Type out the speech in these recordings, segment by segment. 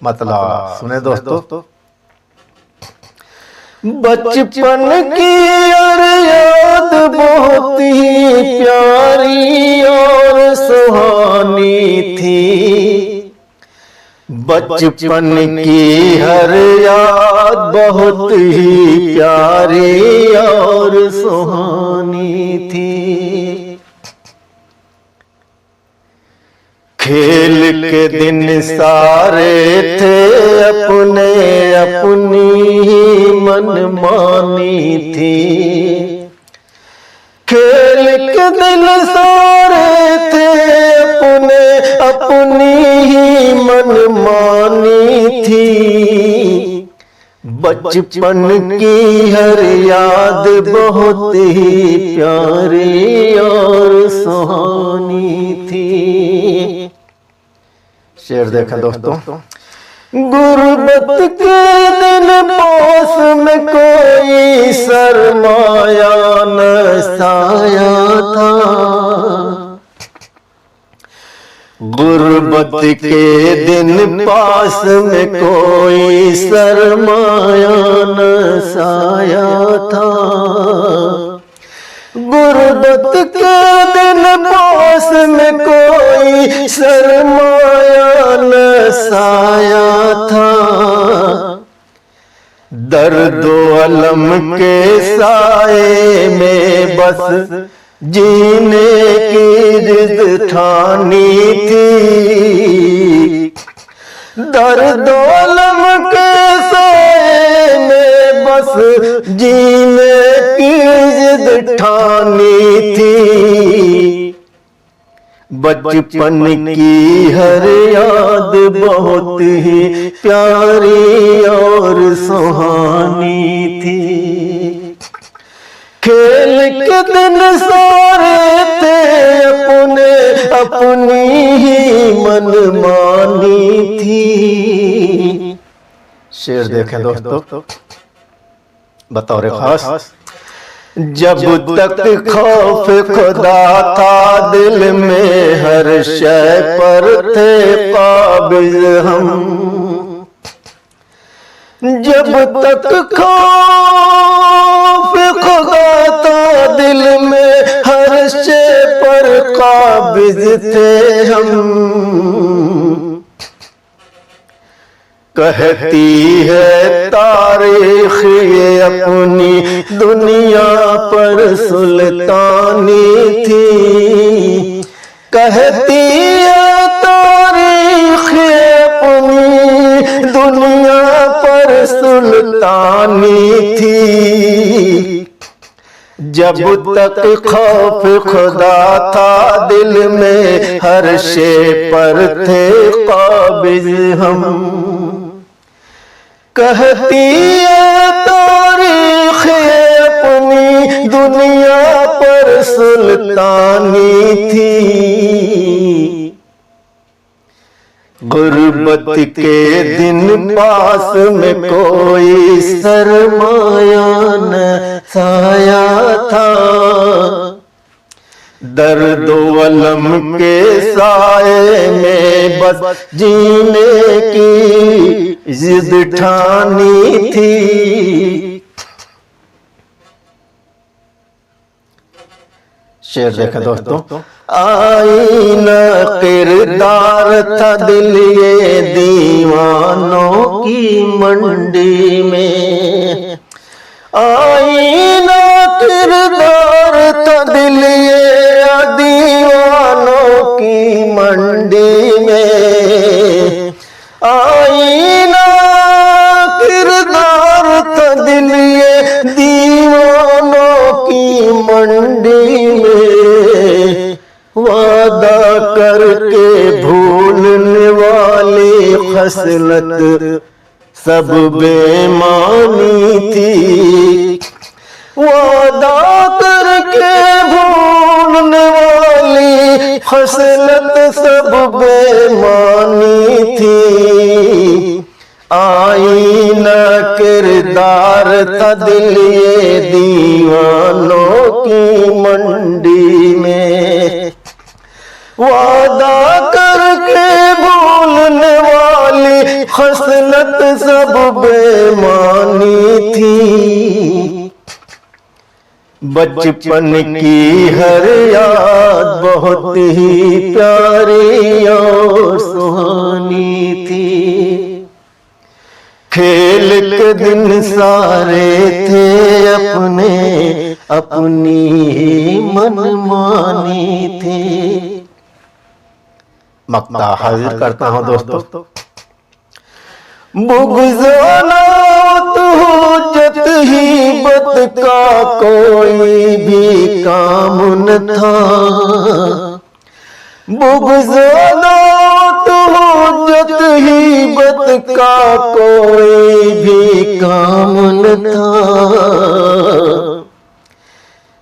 मतलब सुने दोस्तों। बचपन की और याद बहुत ही प्यारी और सुहानी थी। बचपन की हर याद बहुत ही प्यारी और सुहानी थी। खेल के दिन सारे थे अपने अपनी ही मनमानी थी। खेल के दिन सारे थे अपने अपनी ही मनमानी थी। बचपन की हर याद बहुत ही प्यारी और सुहानी थी। शेर देखें दोस्तों। गुर्बत के दिन पास में कोई सरमाया न साया था। गुर्बत के दिन पास में कोई सरमाया न साया था। गुर्बत के दिन पास में कोई सरमाया न साया था। दर्द अलम के साए में बस जीने की जिद ठानी थी। दर्द अलम के साए में बस जीने की जिद ठानी थी। बचपन की हर याद बहुत ही प्यारी और सुहानी थी। खेल के दिन सारे थे अपने अपनी ही मनमानी थी। शेर देखें दोस्तों। बतौर खास। जब तक खौफ खुदा था दिल में हर शय पर थे काबिज हम। जब तक खौफ खुदा था दिल में हर शय पर काबिज थे हम। कहती है तारीख ये अपनी दुनिया पर सुल्तानी थी। कहती है तारीख ये अपनी दुनिया पर सुल्तानी थी। जब तक खौफ खुदा था दिल में हर शे पर थे काबिज हम। कहती है तारीख अपनी दुनिया पर सुल्तानी थी। गुर्बत के दिन पास में कोई सरमाया न साया था। दर्द अलम के साए में बस जीने की जिद ठानी थी। शेर देखें दोस्तों। आईना किरदार था दिल ये दीवानों की मंडी में। आईना किरदार था दिल ये दीवानों की मंडी में। आईना किरदार था दिल ये दीवानों की मंडी में। वादा करके भूलने वाली खसलत सब बेमानी थी। वादा करके भूलने वाली खसलत सब बेमानी थी। आईना किरदार था दिल ये दीवानों की मंडी में। वादा करके भूलने वाली खसलत सब बेमानी थी। बचपन की हर याद बहुत ही प्यारी और सुहानी थी। खेल के दिन सारे थे अपने, अपनी ही मनमानी थी। मक्ता हाजिर करता हूँ दोस्तों। बुग़्ज़-ओ-मौत हुज्जत ही बत का कोई भी काम न था। बुग़्ज़-ओ-मौत हुज्जत ही बत का कोई भी काम न था।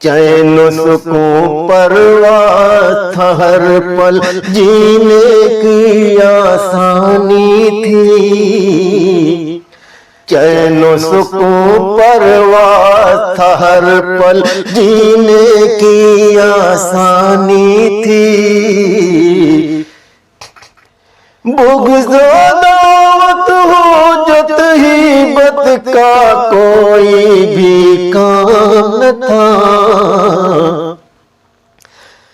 चैन सुकून परवाह था हर पल, जीने की आसानी थी। चैन सुकून परवाह था हर पल, जीने की आसानी थी। बुग़्ज़-ओ-दावत हुज्जत ही बत का कोई भी काम न था।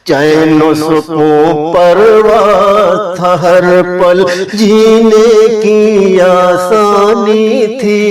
चैन सुकून परवाह था हर पल, जीने की आसानी थी।